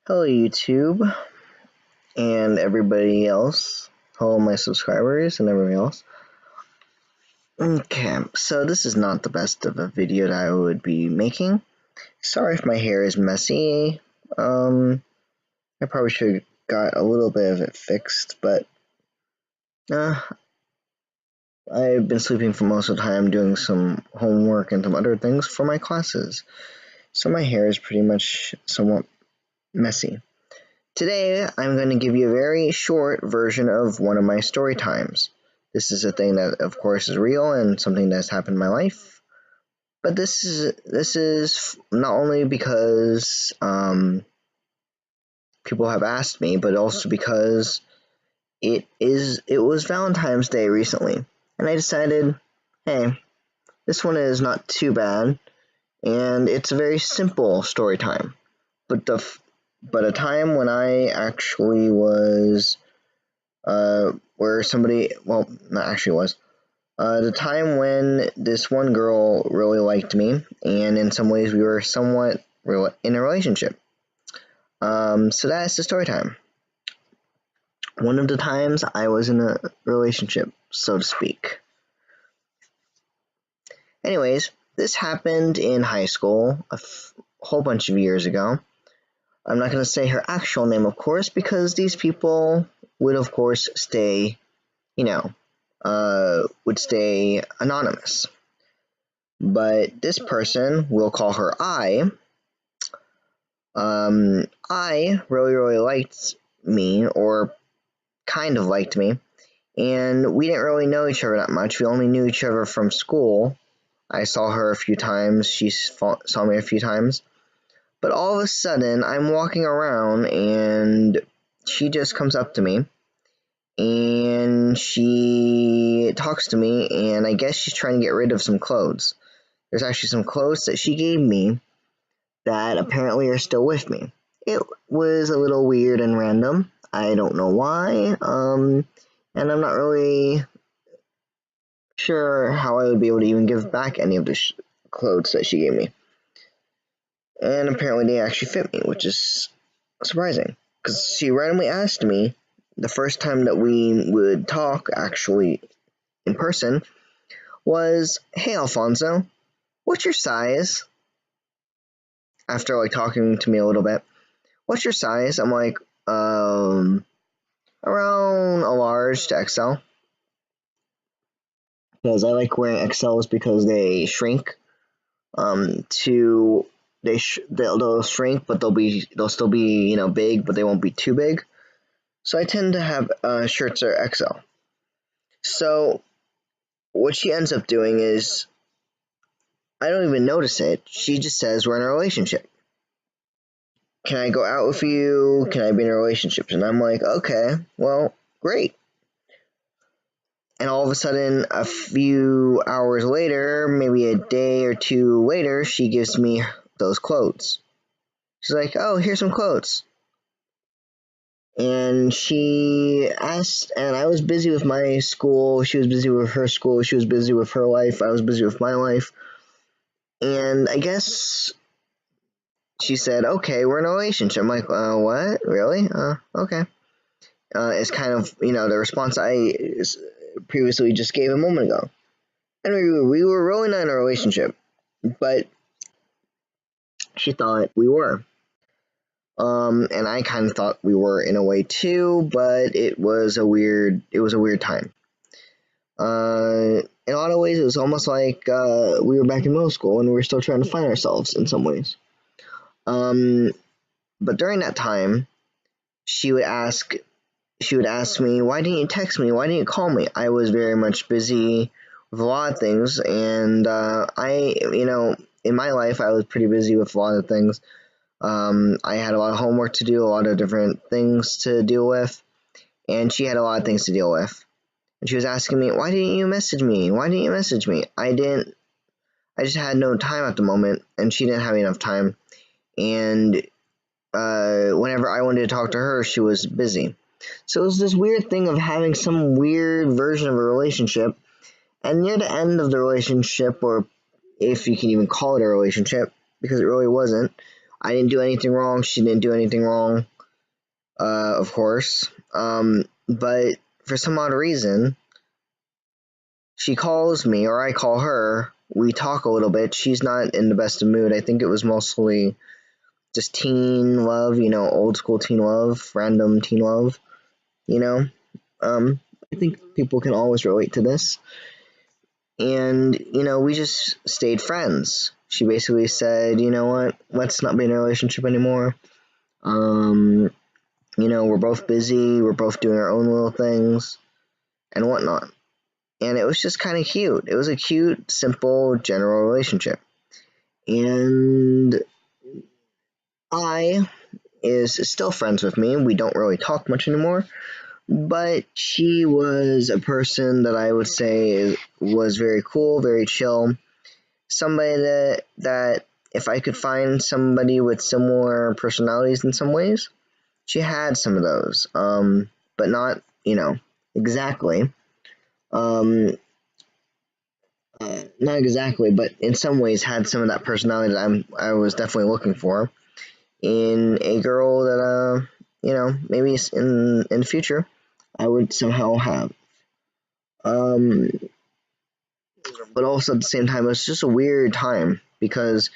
Hello YouTube and everybody else. Hello my subscribers and everybody else. Okay, so this is not the best of a video that I would be making. Sorry if my hair is messy. I probably should have got a little bit of it fixed, but I've been sleeping for most of the time, doing some homework and some other things for my classes. So my hair is pretty much somewhat messy. Today, I'm going to give you a very short version of one of my story times. This is a thing that, of course, is real and something that's happened in my life. But this is not only because people have asked me, but also because it was Valentine's Day recently, and I decided, hey, this one is not too bad, and it's a very simple story time. But a time when I actually was, where somebody, well, not actually was, the time when this one girl really liked me, and in some ways we were somewhat in a relationship. So that's the story time. One of the times I was in a relationship, so to speak. Anyways, this happened in high school a whole bunch of years ago. I'm not going to say her actual name, of course, because these people would, of course, stay, would stay anonymous. But this person, we'll call her I really, really liked me, or kind of liked me, and we didn't really know each other that much. We only knew each other from school. I saw her a few times, she saw me a few times. But all of a sudden, I'm walking around, and she just comes up to me, and she talks to me, and I guess she's trying to get rid of some clothes. There's actually some clothes that she gave me that apparently are still with me. It was a little weird and random. I don't know why, and I'm not really sure how I would be able to even give back any of the clothes that she gave me. And apparently they actually fit me, which is surprising, because she randomly asked me the first time that we would talk, actually in person, was, "Hey Alfonso, what's your size?" After talking to me a little bit, "What's your size?" I'm like, around a large to XL, because I like wearing XLs because they shrink. They'll shrink, but they'll still be big, but they won't be too big. So I tend to have shirts that are XL. So what she ends up doing is, I don't even notice it. She just says we're in a relationship. Can I go out with you? Can I be in a relationship? And I'm like, okay, well, great. And all of a sudden, a few hours later, maybe a day or two later, she gives me those clothes. She's like, "Oh, here's some clothes." And she asked, and I was busy with my school, she was busy with her school, she was busy with her life, I was busy with my life. And I guess she said, "Okay, we're in a relationship." I'm like, what? Really? Okay. It's kind of, the response I previously just gave a moment ago. And we were really not in a relationship, but she thought we were. And I kind of thought we were in a way too, but it was a weird time. In a lot of ways, it was almost like we were back in middle school and we were still trying to find ourselves in some ways. But during that time, she would ask me, "Why didn't you text me? Why didn't you call me?" I was very much busy with a lot of things, and in my life, I was pretty busy with a lot of things. I had a lot of homework to do, a lot of different things to deal with, and she had a lot of things to deal with. And she was asking me, "Why didn't you message me? Why didn't you message me?" I just had no time at the moment, and she didn't have enough time. And whenever I wanted to talk to her, she was busy. So it was this weird thing of having some weird version of a relationship, and near the end of the relationship, or if you can even call it a relationship, because it really wasn't, I didn't do anything wrong. She didn't do anything wrong, of course. But for some odd reason, she calls me or I call her. We talk a little bit. She's not in the best of mood. I think it was mostly just teen love, old school teen love, random teen love, you know. I think people can always relate to this. And, we just stayed friends. She basically said, you know what, let's not be in a relationship anymore. We're both busy, we're both doing our own little things and whatnot. And it was just kind of cute. It was a cute, simple, general relationship. And I is still friends with me. We don't really talk much anymore. But she was a person that I would say was very cool, very chill. Somebody that if I could find somebody with similar personalities in some ways, she had some of those. But not, exactly. Not exactly, but in some ways had some of that personality that I was definitely looking for in a girl that maybe in the future I would somehow have. But also at the same time, it was just a weird time because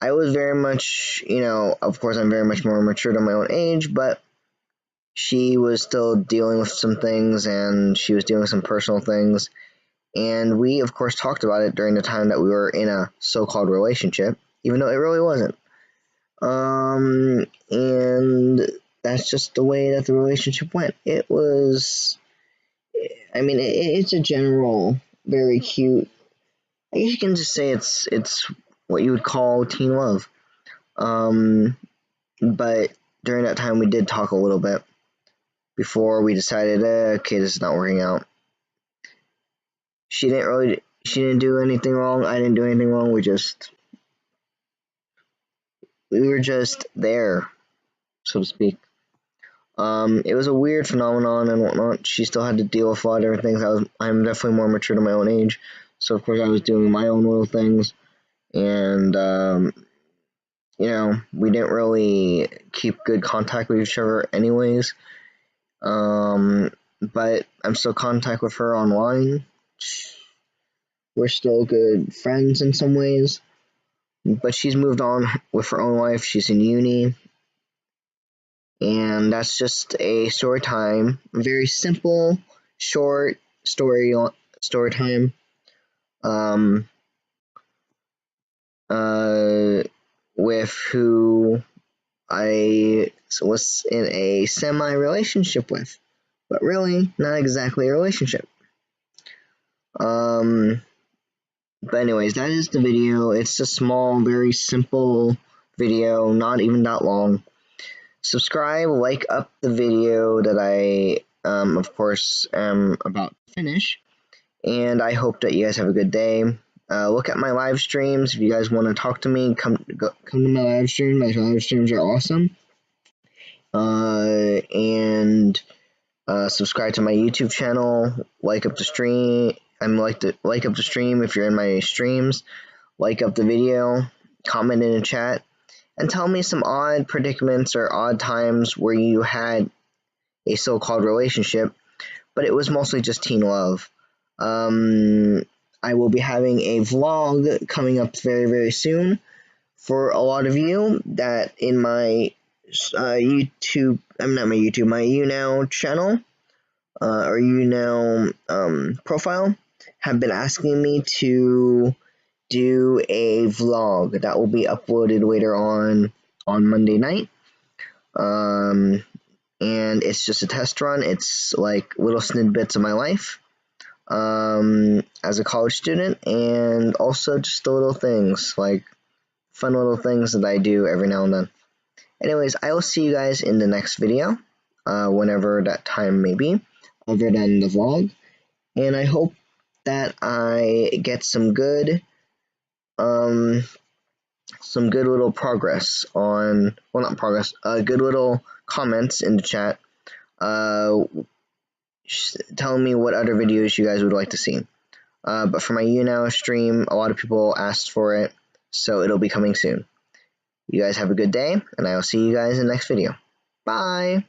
I was very much, of course, I'm very much more mature than my own age, but she was still dealing with some things and she was dealing with some personal things. And we, of course, talked about it during the time that we were in a so-called relationship, even though it really wasn't. And that's just the way that the relationship went. It was, it's a general, very cute. I guess you can just say it's what you would call teen love. But during that time, we did talk a little bit before we decided, okay, this is not working out. She didn't do anything wrong. I didn't do anything wrong. We were just there, so to speak. It was a weird phenomenon and whatnot. She still had to deal with a lot of different things. I'm definitely more mature to my own age, so of course I was doing my own little things, and we didn't really keep good contact with each other, anyways. But I'm still in contact with her online. We're still good friends in some ways, but she's moved on with her own life. She's in uni. And that's just a story time. Very simple, short story time. With who I was in a semi relationship with, but really not exactly a relationship. But anyways, that is the video. It's a small, very simple video, not even that long. Subscribe, like up the video that I, of course, am about to finish. And I hope that you guys have a good day. Look at my live streams. If you guys want to talk to me, come to my live stream. My live streams are awesome. And subscribe to my YouTube channel. Like up the stream. Like up the stream if you're in my streams. Like up the video. Comment in the chat. And tell me some odd predicaments or odd times where you had a so-called relationship, but it was mostly just teen love. I will be having a vlog coming up very, very soon for a lot of you that in my YouTube, my YouNow channel or YouNow profile have been asking me to do a vlog that will be uploaded later on Monday night. And it's just a test run. It's like little snippets of my life as a college student, and also just the little things, like fun little things that I do every now and then. Anyways, I will see you guys in the next video, whenever that time may be, other than the vlog. And I hope that I get some good little progress on, well, not progress, good little comments in the chat, telling me what other videos you guys would like to see. But for my YouNow stream, a lot of people asked for it, so it'll be coming soon. You guys have a good day, and I will see you guys in the next video. Bye!